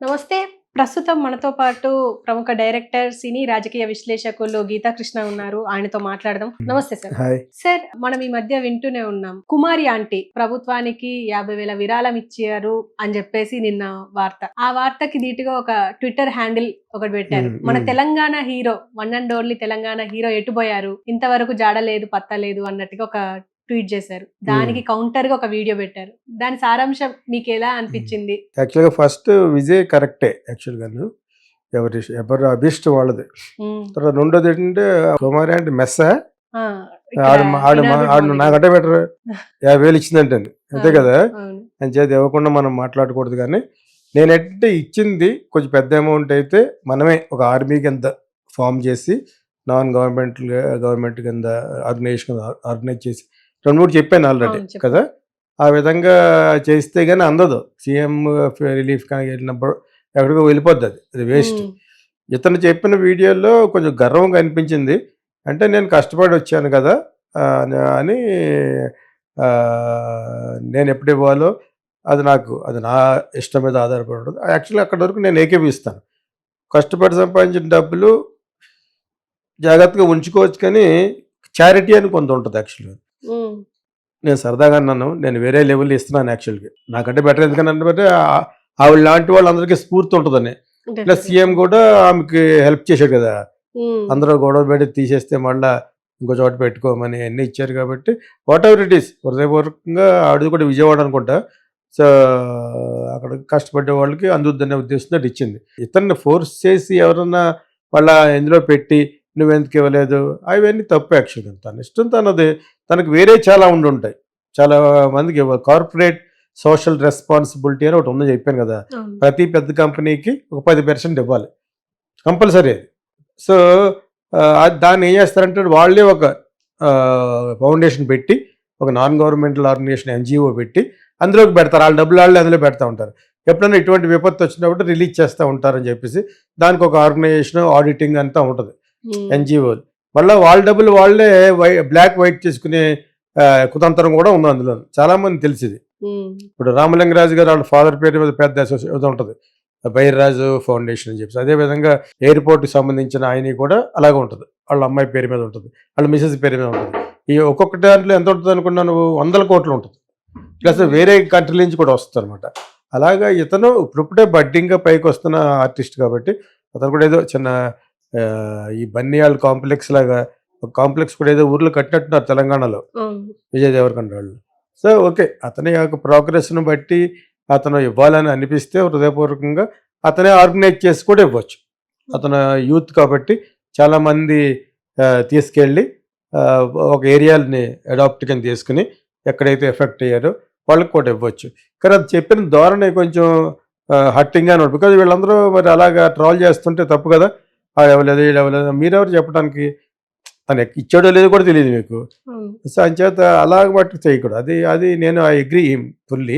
నమస్తే. ప్రస్తుతం మనతో పాటు ప్రముఖ డైరెక్టర్, సినీ రాజకీయ విశ్లేషకులు గీతాకృష్ణ ఉన్నారు. ఆయనతో మాట్లాడదాం. నమస్తే సార్. హాయ్. సార్, మనం ఈ మధ్య వింటూనే ఉన్నాం. కుమారి ఆంటీ ప్రభుత్వానికి 50,000 విరాళం ఇచ్చారు అని చెప్పేసి నిన్న వార్త. ఆ వార్తకి ధీటుగా ఒక ట్విట్టర్ హ్యాండిల్ ఒకటి పెట్టారు. మన Telangana hero, one and only Telangana hero ఎటుపోయారు, ఇంతవరకు జాడలేదు పత్తలేదు అన్నట్టుగా ఒక ట్వీట్ చేశారు. దానికి కౌంటర్ గా ఒక వీడియో పెట్టారు. దాని సారాంశం మీకు ఎలా అనిపించింది? యాక్చువల్గా ఫస్ట్ విజయ్ కరెక్టే. యాక్చువల్గా ఎవరు అభిష్ట వాళ్ళది. తర్వాత రెండోది ఏంటంటే కుమారి అంటే మెస్స ఆడు నాకంటే బెటర్ 50,000 ఇచ్చిందంటే అంతే కదా. అని చేతి ఇవ్వకుండా మనం మాట్లాడకూడదు. కానీ నేనంటే ఇచ్చింది కొంచెం పెద్ద అమౌంట్ అయితే మనమే ఒక ఆర్మీ కింద ఫామ్ చేసి నాన్ గవర్నమెంట్ కింద ఆర్గనైజ్ చేసి 2-3 చెప్పాను ఆల్రెడీ కదా. ఆ విధంగా చేస్తే కానీ అందదు. సీఎం రిలీఫ్ కానీ వెళ్ళినప్పుడు ఎక్కడికో వెళ్ళిపోద్ది, అది వేస్ట్. ఇతను చెప్పిన వీడియోలో కొంచెం గర్వంగా అనిపించింది. అంటే నేను కష్టపడి వచ్చాను కదా అని, నేను ఎప్పుడు ఇవ్వాలో అది నా ఇష్టం మీద ఆధారపడి ఉంటుంది. యాక్చువల్లీ అక్కడి వరకు నేను ఏకీపిస్తాను. కష్టపడి సంపాదించిన డబ్బులు జాగ్రత్తగా ఉంచుకోవచ్చు, కానీ చారిటీ అని కొంత ఉంటుంది. యాక్చువల్గా నేను సరదాగా అన్నాను, నేను వేరే లెవెల్ ఇస్తున్నాను. యాక్చువల్గా నాకంటే బెటర్ ఎందుకంటే ఆవిడ లాంటి వాళ్ళందరికీ స్ఫూర్తి ఉంటుందని. ప్లస్ సీఎం కూడా ఆమెకి హెల్ప్ చేశాడు కదా. అందరూ గొడవ పెట్టి తీసేస్తే మళ్ళీ ఇంకో చోట పెట్టుకోమని అన్నీ ఇచ్చారు. కాబట్టి వాట్ ఎవర్ ఇట్ ఈస్, హృదయపూర్వకంగా ఆవిడది కూడా విజయవాడ అనుకుంటా. సో అక్కడ కష్టపడే వాళ్ళకి అందుద్దనే ఉద్దేశంతో ఇచ్చింది. ఇతన్ని ఫోర్స్ చేసి ఎవరన్నా వాళ్ళ ఇందులో పెట్టి నువ్వెందుకు ఇవ్వలేదు అవన్నీ తప్పు. యాక్చువల్గా తన ఇష్టం తనది. తనకు వేరే చాలా ఉంటాయి. చాలా మందికి కార్పొరేట్ సోషల్ రెస్పాన్సిబిలిటీ అని ఒకటి ఉందని చెప్పాను కదా. ప్రతి పెద్ద కంపెనీకి ఒక 10% ఇవ్వాలి కంపల్సరీ. అది సో దాన్ని ఏం చేస్తారంటే వాళ్ళే ఒక ఫౌండేషన్ పెట్టి, ఒక నాన్ గవర్నమెంటల్ ఆర్గనైజేషన్ NGO పెట్టి అందులోకి పెడతారు. వాళ్ళ డబ్బులు వాళ్ళే అందులో పెడతా ఉంటారు. ఎప్పుడైనా ఇటువంటి విపత్తు వచ్చినప్పుడు రిలీజ్ చేస్తూ ఉంటారని చెప్పేసి దానికి ఒక ఆర్గనైజేషన్ ఆడిటింగ్ అంతా ఉంటుంది, NGOలు. మళ్ళీ వాళ్ళ డబ్బులు వాళ్ళే బ్లాక్ వైట్ చేసుకునే కుతంత్రం కూడా ఉంది అందులో. చాలా మంది తెలిసింది. ఇప్పుడు రామలింగరాజు గారు వాళ్ళ ఫాదర్ పేరు మీద పెద్ద అసోసియేషన్ ఉంటుంది, బైర్రాజు ఫౌండేషన్ అని చెప్పేసి. అదేవిధంగా ఎయిర్పోర్ట్కి సంబంధించిన ఆయన కూడా అలాగే ఉంటుంది. వాళ్ళ అమ్మాయి పేరు మీద ఉంటుంది, వాళ్ళ మిసెస్ పేరు మీద ఉంటుంది. ఈ ఒక్కొక్క దాంట్లో ఎంత ఉంటుంది అనుకున్నా నువ్వు 100 కోట్లు ఉంటుంది. ప్లస్ వేరే కంట్రీ నుంచి కూడా వస్తుంది అనమాట. అలాగా ఇతను ఇప్పుడే బడ్డింగ్గా పైకి వస్తున్న ఆర్టిస్ట్ కాబట్టి అతను కూడా ఏదో చిన్న ఈ బన్నియాల్ కాంప్లెక్స్ లాగా ఒక కాంప్లెక్స్ కూడా ఏదో ఊర్లో కట్టినట్టున్నారు తెలంగాణలో, విజయ్ దేవరకొండ వాళ్ళు. సో ఓకే, అతని యొక్క ప్రోగ్రెస్ను బట్టి అతను ఇవ్వాలని అనిపిస్తే హృదయపూర్వకంగా అతనే ఆర్గనైజ్ చేసి కూడా ఇవ్వచ్చు. అతను యూత్ కాబట్టి చాలామంది తీసుకెళ్ళి ఒక ఏరియాని అడాప్ట్ కింద తీసుకుని ఎక్కడైతే ఎఫెక్ట్ అయ్యారో వాళ్ళకి కూడా ఇవ్వచ్చు. కానీ అది చెప్పిన ధోరణి కొంచెం హట్టింగ్గా ఉంటుంది. బికాజ్ వీళ్ళందరూ మరి అలాగా ట్రాల్ చేస్తుంటే తప్పు కదా. ఇవ్వలేదు ఇవ్వలేదు మీరెవరు చెప్పడానికి, తను ఇచ్చాడో లేదో కూడా తెలియదు మీకు. సో అంచేత అలాగ మట్టుకు చేయకూడదు. అది నేను ఐ అగ్రీ ఫుల్లీ.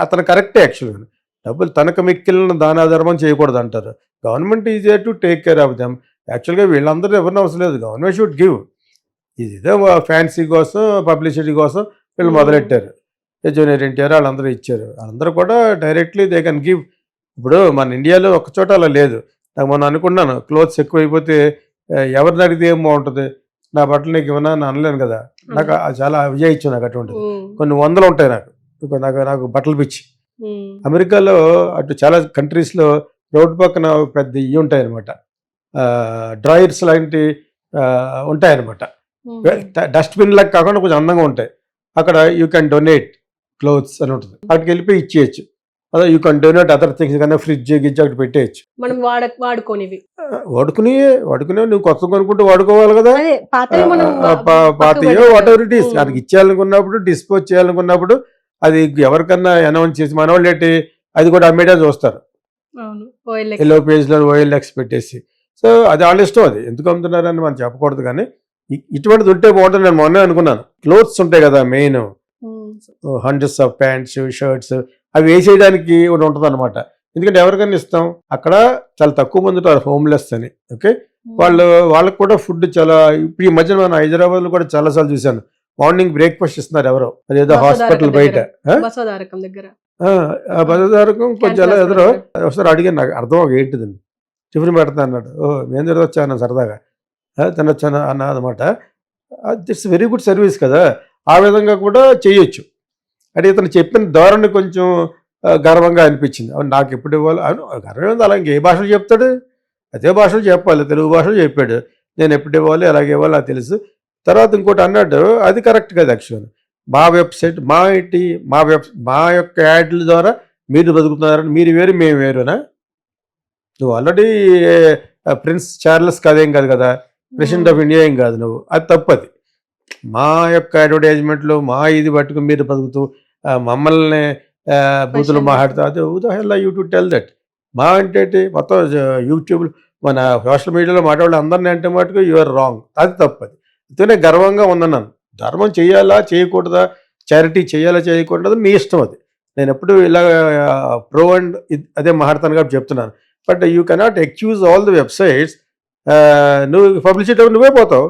అతను కరెక్టే. యాక్చువల్గా డబ్బులు తనకు మిక్కిలిన దానాధర్మం చేయకూడదు అంటారు. Government is to take care of them. యాక్చువల్గా వీళ్ళందరూ ఎవరిని అవసరం లేదు, గవర్నమెంట్ షుడ్ గివ్. ఇదేదో ఫ్యాన్సీ కోసం, పబ్లిసిటీ కోసం వీళ్ళు మొదలెట్టారు. జూనియర్ ఎన్టీఆర్ వాళ్ళందరూ ఇచ్చారు. వాళ్ళందరూ కూడా డైరెక్ట్లీ దే కెన్ గివ్. ఇప్పుడు మన ఇండియాలో ఒక చోట అలా లేదు. నాకు మొన్న అనుకున్నాను, క్లోత్స్ ఎక్కువైపోతే ఎవరిని అడిగితే ఏం బాగుంటుంది, నా బట్టలు నీకు ఇవ్వనా అని అనలేను కదా. నాకు చాలా విజయ్ ఇచ్చు. నాకు అటువంటిది కొన్ని 100 ఉంటాయి. నాకు బట్టలు పిచ్చి. అమెరికాలో అటు చాలా కంట్రీస్లో రోడ్డు పక్కన పెద్ద ఇవి ఉంటాయి అనమాట, డ్రాయర్స్ లాంటి ఉంటాయి అనమాట. డస్ట్బిన్ లాగా కాకుండా కొంచెం అందంగా ఉంటాయి. అక్కడ యూ కెన్ డొనేట్ క్లోత్స్ అని ఉంటుంది. అక్కడికి వెళ్ళిపోయి ఇచ్చేయచ్చు. అదే you can donate other things, కానీ ఫ్రిడ్జ్ గిజ్జి అక్కడ పెట్టేయచ్చు. మనం వాడుకునే నువ్వు కొత్త కొనుక్కుంటూ వాడుకోవాలి కదా. పాతయో వాట్ ఎవర్ ఇట్ ఈస్, దానికి ఇచ్చేయాలనుకున్నప్పుడు, డిస్పోజ్ చేయాలనుకున్నప్పుడు అది ఎవరికన్నా అనౌన్స్ చేసి మన వాళ్ళు ఏంటి అది కూడా అమ్మేయడం చూస్తారు, ఎల్లో పేజ్లో OLX పెట్టేసి. సో అది వాళ్ళ ఇష్టం, అది ఎందుకు అమ్ముతున్నారని మనం చెప్పకూడదు. కానీ ఇటువంటిది ఉంటే బాగుంటుంది. నేను మొన్నే అనుకున్నాను, క్లోత్స్ ఉంటాయి కదా main, hundreds of pants, shirts, అవి వేసేయడానికి ఒకటి ఉంటుంది అనమాట. ఎందుకంటే ఎవరికైనా ఇస్తాం. అక్కడ చాలా తక్కువ మంది ఉంటారు హోమ్లెస్ అని. ఓకే, వాళ్ళకు కూడా ఫుడ్ చాలా, ఇప్పుడు ఈ మధ్యన మన హైదరాబాద్లో కూడా చాలాసార్లు చూశాను, మార్నింగ్ బ్రేక్ఫాస్ట్ ఇస్తున్నారు ఎవరో, అదేదో హాస్పిటల్ బయట ఆ బజారుకు కొంచెం ఎలా ఎదురు ఒకసారి అడిగాను, నాకు అర్థం ఏంటిదండి, టిఫిన్ పెడతా అన్నాడు. మేము తిరగొచ్చాను సరదాగా, తినొచ్చాను అన్న అనమాట. ఇట్స్ వెరీ గుడ్ సర్వీస్ కదా, ఆ విధంగా కూడా చేయొచ్చు. అంటే ఇతను చెప్పిన ధోరణి కొంచెం గర్వంగా అనిపించింది. నాకు ఎప్పుడు ఇవ్వాలి అవును, గర్వం ఉంది. అలా ఇంకే భాషలు చెప్తాడు, అదే భాషలు చెప్పాలి, తెలుగు భాషలు చెప్పాడు. నేను ఎప్పుడు ఇవ్వాలి ఎలాగ ఇవ్వాలి నాకు తెలుసు. తర్వాత ఇంకోటి అన్నాడు, అది కరెక్ట్ కదా యాక్చువల్. మా వెబ్సైట్ మా ఏంటి మా యొక్క యాడ్ల ద్వారా మీరు బతుకుతున్నారని, మీరు వేరు మేము వేరునా? నువ్వు ఆల్రెడీ ప్రిన్స్ చార్లెస్ కాదేం కాదు కదా, ప్రెసిడెంట్ ఆఫ్ ఇండియా ఏం కాదు నువ్వు, అది తప్పది. మా యొక్క అడ్వర్టైజ్మెంట్లు మా ఇది పట్టుకుని మీరు బతుకుతూ మమ్మల్ని బూతులు మాట్లాడుతూ, అది ఉదాహరణ యూ టు టెల్ దట్. మా అంటే మొత్తం యూట్యూబ్ మన సోషల్ మీడియాలో మాట్లాడే అందరినీ అంటే మటుకు యూఆర్ రాంగ్, అది తప్పది. అంతేనే గర్వంగా ఉన్నాను. ధర్మం చేయాలా చేయకూడదా, చారిటీ చేయాలా చేయకూడదు నీ ఇష్టం, అది నేను ఎప్పుడు ఇలా ప్రో అండ్ అదే మాట్లాడతాను కాబట్టి చెప్తున్నాను. But you cannot accuse all the websites. నువ్వు పబ్లిసిటీ నువ్వే పోతావు.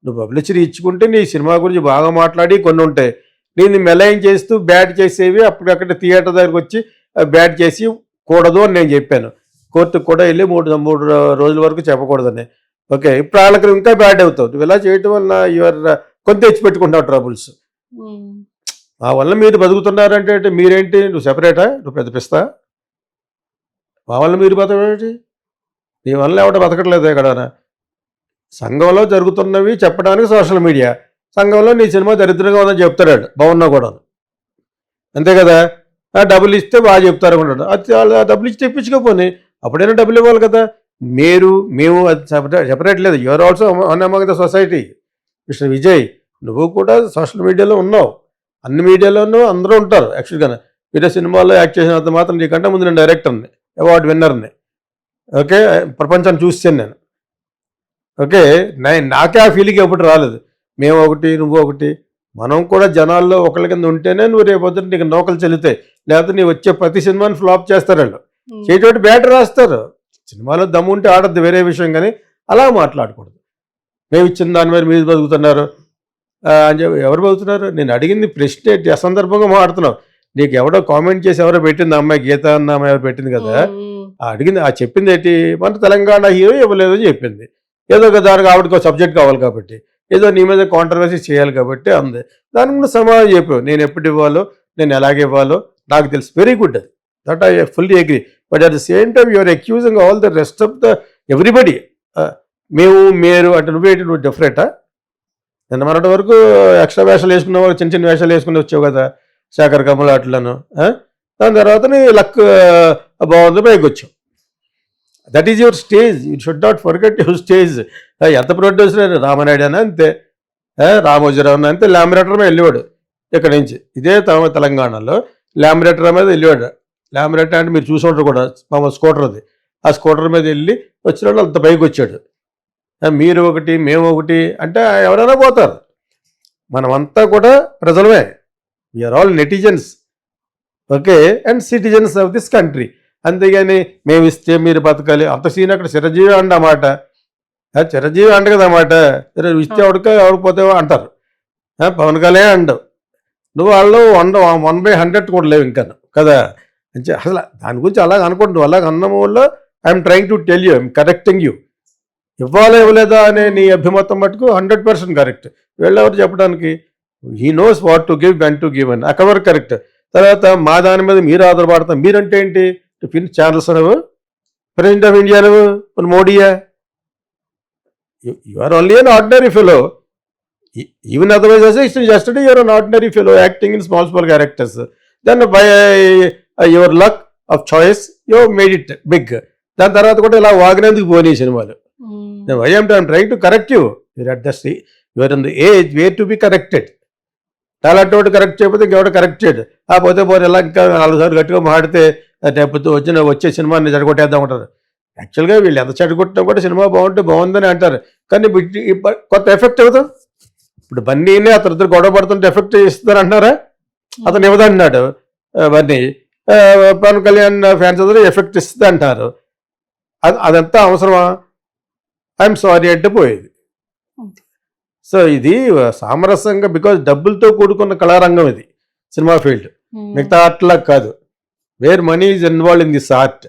నువ్వు పబ్లిసిటీ ఇచ్చుకుంటే నీ సినిమా గురించి బాగా మాట్లాడి కొన్ని ఉంటాయి, నేను మెలైన్ చేస్తూ బ్యాడ్ చేసేవి అప్పటికక్కడ థియేటర్ దగ్గరికి వచ్చి బ్యాడ్ చేసి కూడదు అని నేను చెప్పాను. కోర్టుకు కూడా వెళ్ళి మూడు రోజుల వరకు చెప్పకూడదని. ఓకే, ఇప్పుడు వాళ్ళకి ఇంకా బ్యాడ్ అవుతావు. నువ్వు ఇలా చేయటం వల్ల యువర్ కొంత తెచ్చిపెట్టుకుంటావు ట్రబుల్స్. ఆ వల్ల మీరు బతుకుతున్నారంటే మీరేంటి, నువ్వు సెపరేటా, నువ్వు పెద్ద పిస్తా? మా వల్ల మీరు బతకటి, నీ వల్ల ఎవడ బతకట్లేదు ఇక్కడ. సంఘంలో జరుగుతున్నవి చెప్పడానికి సోషల్ మీడియా, సంఘంలో నీ సినిమా దరిద్రంగా ఉందని చెప్తాడు, బాగున్నా కూడా అంతే కదా. డబ్బులు ఇస్తే బాగా చెప్తారు అనుకుంటాడు, అది డబ్బులు ఇచ్చి తెప్పించుకోపోని అప్పుడైనా డబ్బులు ఇవ్వాలి కదా. మేము అది సెపరేట్ లేదు, your also one among the society. Mister Vijay, నువ్వు కూడా సోషల్ మీడియాలో ఉన్నావు, అన్ని మీడియాలోనూ అందరూ ఉంటారు. యాక్చువల్గా వేరే సినిమాల్లో యాక్ట్ చేసినంత మాత్రం నీకంటే ముందు నేను డైరెక్టర్ని, అవార్డు విన్నర్ని. ఓకే, ప్రపంచాన్ని చూసాను నేను. ఓకే, నాకే ఆ ఫీలింగ్ ఎప్పుడు రాలేదు. మేము ఒకటి నువ్వు ఒకటి, మనం కూడా జనాల్లో ఒకళ్ళ కింద ఉంటేనే నువ్వు రేపొద్దున నీకు నౌకలు చెల్లుతాయి. లేకపోతే నీ వచ్చే ప్రతి సినిమాని ఫ్లాప్ చేస్తారు వాళ్ళు, చేయటోటి బ్యాటర్ రాస్తారు. సినిమాలో దమ్ము ఉంటే ఆడద్దు వేరే విషయం, కానీ అలా మాట్లాడకూడదు. మేము ఇచ్చిన దాని మీద మీరు బతుకుతున్నారు అని చెప్పి. ఎవరు బతుకుతున్నారు? నేను అడిగింది ప్రశ్న ఏంటి, అసందర్భంగా మాట్లాడుతున్నావు. నీకు ఎవడో కామెంట్ చేసి ఎవరో పెట్టింది, అమ్మాయి గీత అన్న అమ్మాయి ఎవరు పెట్టింది కదా, అడిగింది చెప్పింది ఏంటి, మన తెలంగాణ హీరో ఇవ్వలేదని చెప్పింది. ఏదో ఒక దానికి ఆవిడకి సబ్జెక్ట్ కావాలి కాబట్టి, ఏదో నీ మీద కాంట్రవర్సీ చేయాలి కాబట్టి అంది. దాని ముందు సమాధానం చెప్పావు, నేను ఎప్పుడు ఇవ్వాలో నేను ఎలాగ ఇవ్వాలో నాకు తెలుసు. వెరీ గుడ్, అది that I fully agree. But at the same time you are accusing all the rest of the everybody. మీరు అంటే నువ్వు డిఫరెంటా? నిన్న మొన్నటి వరకు ఎక్స్ట్రా వేషాలు వేసుకున్న వాళ్ళు చిన్న చిన్న వేషాలు వేసుకుని వచ్చావు కదా, శేఖర్ కమల్ అట్లను. దాని తర్వాత నీ లక్ బాగుంది, పైకి వచ్చావు. That is your stage, you should not forget your stage. ఎంత ప్రొడ్యూసర్ రామనాయుడు అని అంతే, రామోజీరావు అని అంతే, లామినేటర్ మీద వెళ్ళేవాడు ఇక్కడ నుంచి. ఇదే తెలంగాణలో లామినేటర్ మీద వెళ్ళేవాడు. లామినేటర్ అంటే మీరు చూసి ఉంటారు కూడా, మా స్కూటర్ అది, ఆ స్కూటర్ మీద వెళ్ళి వచ్చిన అంత పైకి వచ్చాడు. మీరు ఒకటి మేము ఒకటి అంటే ఎవరైనా పోతారు, మనమంతా కూడా ప్రజలమే. We are all netizens, okay, and citizens of this country. అంతేగాని మేము ఇస్తే మీరు బతకాలి అంత సీన్ అక్కడ చిరంజీవి అన్నమాట. చిరంజీవి అంట కదన్నమాట, ఇస్తే ఎవరికి పోతే అంటారు. పవన్ కళ్యాణ్ అండవు, నువ్వు వాళ్ళు 1/100 కూడా లేవు ఇంకా కదా. అసలు దాని గురించి అలాగ అనుకోండి. నువ్వు అలాగ అన్న వల్ల I'm trying to tell you, I'm correcting you. ఇవ్వాలా ఇవ్వలేదా అనే నీ అభిమతం మటుకు 100% కరెక్ట్. వీళ్ళెవరు చెప్పడానికి, he knows what to give when to give అని, అక్కడ వరకు కరెక్ట్. తర్వాత మా దాని మీద మీరు ఆధారపడతాం. మీరంటే ఏంటి, ఫిన్ ఛానల్స్ నువ్వు, ప్రెసిడెంట్ ఆఫ్ ఇండియా నువ్వు, మోడీయా? You are only an ordinary fellow. Even otherwise yesterday you are an ordinary fellow acting in small characters. Then by your luck of choice you have made it big. దాని తర్వాత కూడా ఇలా వాగినందుకు పోనీ సినిమాలు. I am trying to correct you. You are at the stage, you are in the age where to be corrected. అలాంటి correct చేయకపోతే ఇంకెవడ correct చేయడు. పోతే ఇలా ఇంకా 4 సార్లు గట్టిగా మాడితే లేకపోతే వచ్చే సినిమాని చెడగొట్టేద్దాం అంటారు. యాక్చువల్గా వీళ్ళు ఎంత చెడగొట్టినా కూడా సినిమా బాగుంటే బాగుందని అంటారు, కానీ కొత్త ఎఫెక్ట్ అవుతాం. ఇప్పుడు బన్నీని అతను ఇద్దరు గొడవ పడుతుంటే ఎఫెక్ట్ ఇస్తారు అంటున్నారా? అతను ఇవ్వదన్నాడు బన్నీ. పవన్ కళ్యాణ్ ఫ్యాన్స్ అందరూ ఎఫెక్ట్ ఇస్తుంది అంటారు. అదంతా అవసరమా? ఐఎమ్ సారీ అంటే పోయేది. సో ఇది సామరస్యంగా, బికాజ్ డబ్బులతో కూడుకున్న కళారంగం ఇది సినిమా ఫీల్డ్. ఉమ్. మిగతా ఆర్ట్ లా కాదు, wear money is involve in this art.